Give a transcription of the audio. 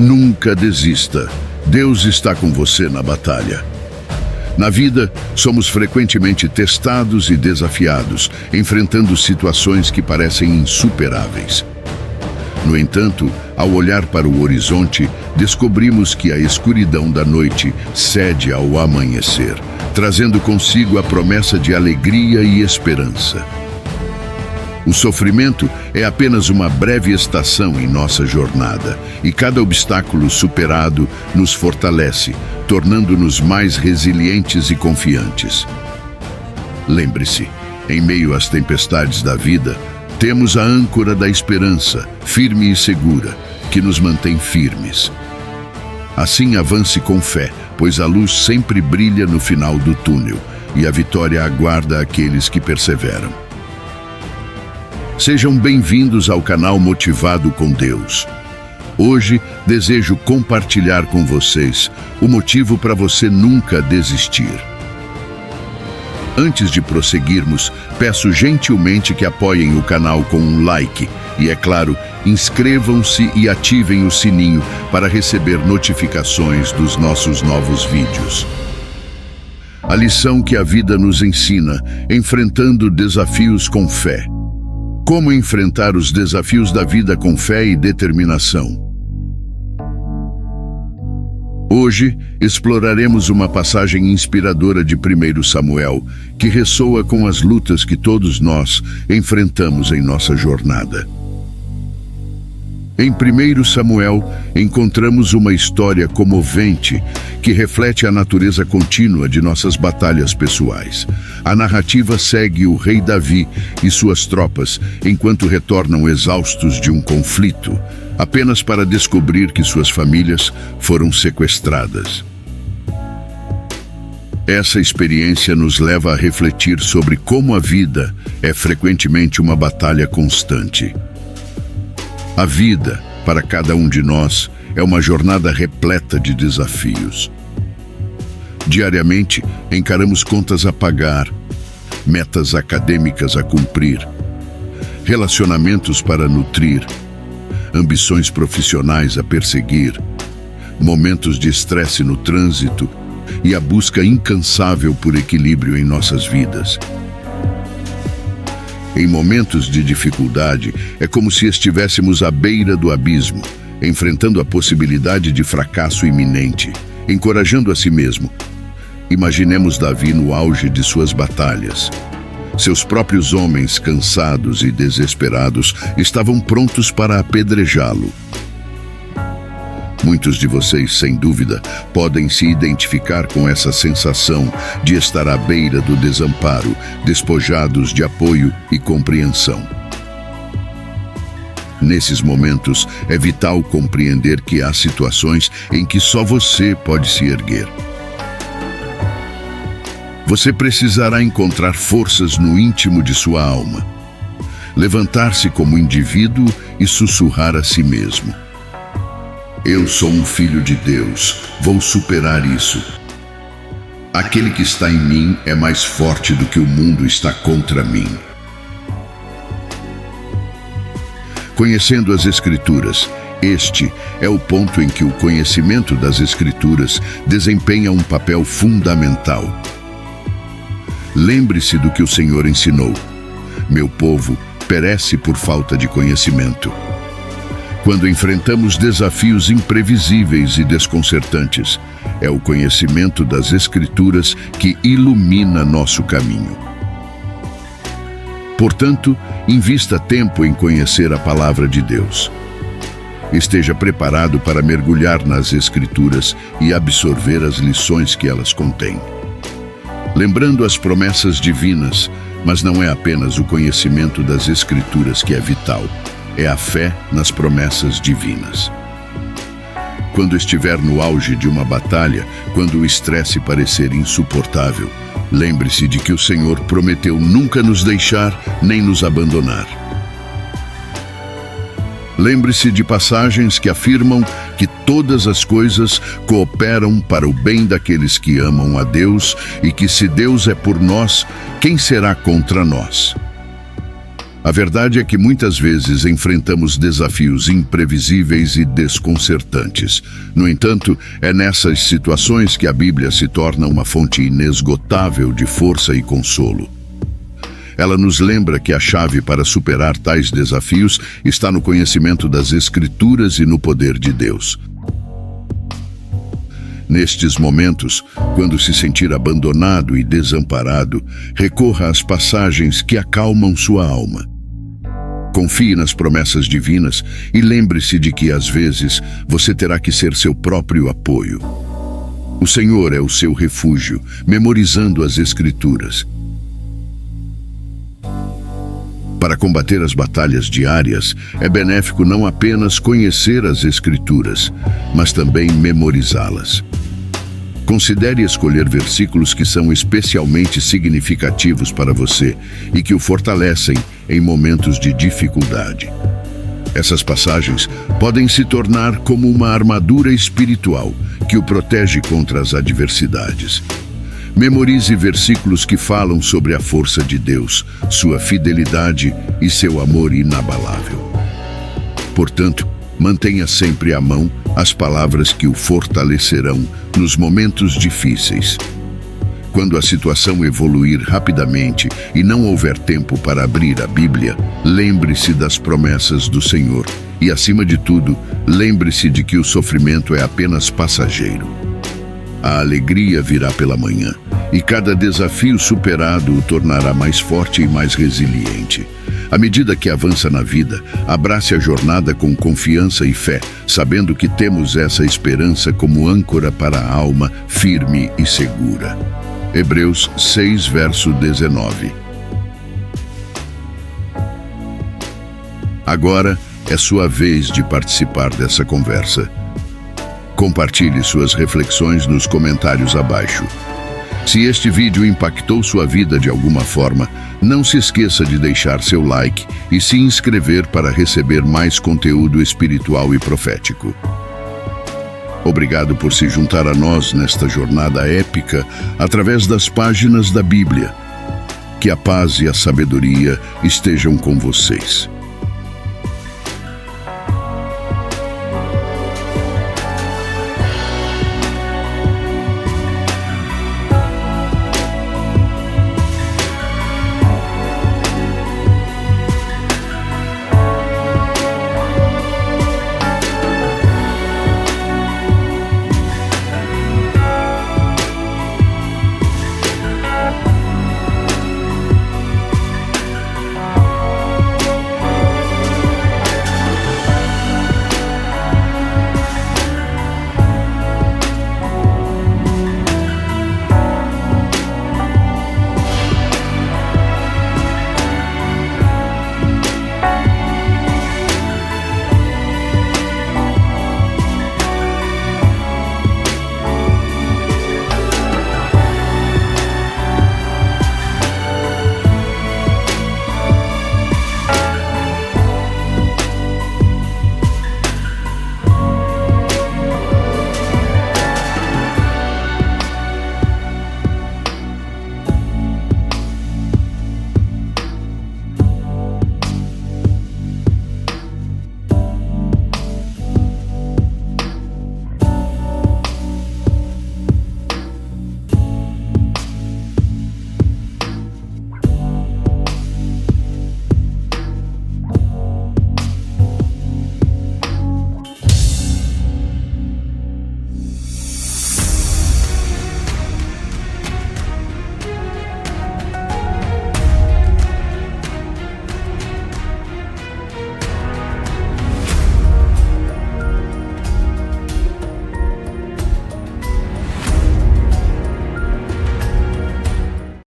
Nunca desista. Deus está com você na batalha. Na vida, somos frequentemente testados e desafiados, enfrentando situações que parecem insuperáveis. No entanto, ao olhar para o horizonte, descobrimos que a escuridão da noite cede ao amanhecer, trazendo consigo a promessa de alegria e esperança. O sofrimento é apenas uma breve estação em nossa jornada, e cada obstáculo superado nos fortalece, tornando-nos mais resilientes e confiantes. Lembre-se, em meio às tempestades da vida, temos a âncora da esperança, firme e segura, que nos mantém firmes. Assim avance com fé, pois a luz sempre brilha no final do túnel, e a vitória aguarda aqueles que perseveram. Sejam bem-vindos ao canal Motivado com Deus. Hoje, desejo compartilhar com vocês o motivo para você nunca desistir. Antes de prosseguirmos, peço gentilmente que apoiem o canal com um like e, é claro, inscrevam-se e ativem o sininho para receber notificações dos nossos novos vídeos. A lição que a vida nos ensina, enfrentando desafios com fé. Como enfrentar os desafios da vida com fé e determinação? Hoje, exploraremos uma passagem inspiradora de 1 Samuel, que ressoa com as lutas que todos nós enfrentamos em nossa jornada. Em 1 Samuel, encontramos uma história comovente que reflete a natureza contínua de nossas batalhas pessoais. A narrativa segue o rei Davi e suas tropas enquanto retornam exaustos de um conflito, apenas para descobrir que suas famílias foram sequestradas. Essa experiência nos leva a refletir sobre como a vida é frequentemente uma batalha constante. A vida, para cada um de nós, é uma jornada repleta de desafios. Diariamente, encaramos contas a pagar, metas acadêmicas a cumprir, relacionamentos para nutrir, ambições profissionais a perseguir, momentos de estresse no trânsito e a busca incansável por equilíbrio em nossas vidas. Em momentos de dificuldade, é como se estivéssemos à beira do abismo, enfrentando a possibilidade de fracasso iminente, encorajando a si mesmo. Imaginemos Davi no auge de suas batalhas. Seus próprios homens, cansados e desesperados, estavam prontos para apedrejá-lo. Muitos de vocês, sem dúvida, podem se identificar com essa sensação de estar à beira do desamparo, despojados de apoio e compreensão. Nesses momentos, é vital compreender que há situações em que só você pode se erguer. Você precisará encontrar forças no íntimo de sua alma, levantar-se como indivíduo e sussurrar a si mesmo: eu sou um filho de Deus, vou superar isso. Aquele que está em mim é mais forte do que o mundo está contra mim. Conhecendo as Escrituras, este é o ponto em que o conhecimento das Escrituras desempenha um papel fundamental. Lembre-se do que o Senhor ensinou: meu povo perece por falta de conhecimento. Quando enfrentamos desafios imprevisíveis e desconcertantes, é o conhecimento das Escrituras que ilumina nosso caminho. Portanto, invista tempo em conhecer a Palavra de Deus. Esteja preparado para mergulhar nas Escrituras e absorver as lições que elas contêm. Lembrando as promessas divinas, mas não é apenas o conhecimento das Escrituras que é vital. É a fé nas promessas divinas. Quando estiver no auge de uma batalha, quando o estresse parecer insuportável, lembre-se de que o Senhor prometeu nunca nos deixar nem nos abandonar. Lembre-se de passagens que afirmam que todas as coisas cooperam para o bem daqueles que amam a Deus e que se Deus é por nós, quem será contra nós? A verdade é que muitas vezes enfrentamos desafios imprevisíveis e desconcertantes. No entanto, é nessas situações que a Bíblia se torna uma fonte inesgotável de força e consolo. Ela nos lembra que a chave para superar tais desafios está no conhecimento das Escrituras e no poder de Deus. Nestes momentos, quando se sentir abandonado e desamparado, recorra às passagens que acalmam sua alma. Confie nas promessas divinas e lembre-se de que, às vezes, você terá que ser seu próprio apoio. O Senhor é o seu refúgio, memorizando as Escrituras. Para combater as batalhas diárias, é benéfico não apenas conhecer as Escrituras, mas também memorizá-las. Considere escolher versículos que são especialmente significativos para você e que o fortalecem em momentos de dificuldade. Essas passagens podem se tornar como uma armadura espiritual que o protege contra as adversidades. Memorize versículos que falam sobre a força de Deus, sua fidelidade e seu amor inabalável. Portanto, mantenha sempre à mão as palavras que o fortalecerão nos momentos difíceis. Quando a situação evoluir rapidamente e não houver tempo para abrir a Bíblia, lembre-se das promessas do Senhor e, acima de tudo, lembre-se de que o sofrimento é apenas passageiro. A alegria virá pela manhã, e cada desafio superado o tornará mais forte e mais resiliente. À medida que avança na vida, abrace a jornada com confiança e fé, sabendo que temos essa esperança como âncora para a alma, firme e segura. Hebreus 6, verso 19. Agora é sua vez de participar dessa conversa. Compartilhe suas reflexões nos comentários abaixo. Se este vídeo impactou sua vida de alguma forma, não se esqueça de deixar seu like e se inscrever para receber mais conteúdo espiritual e profético. Obrigado por se juntar a nós nesta jornada épica através das páginas da Bíblia. Que a paz e a sabedoria estejam com vocês.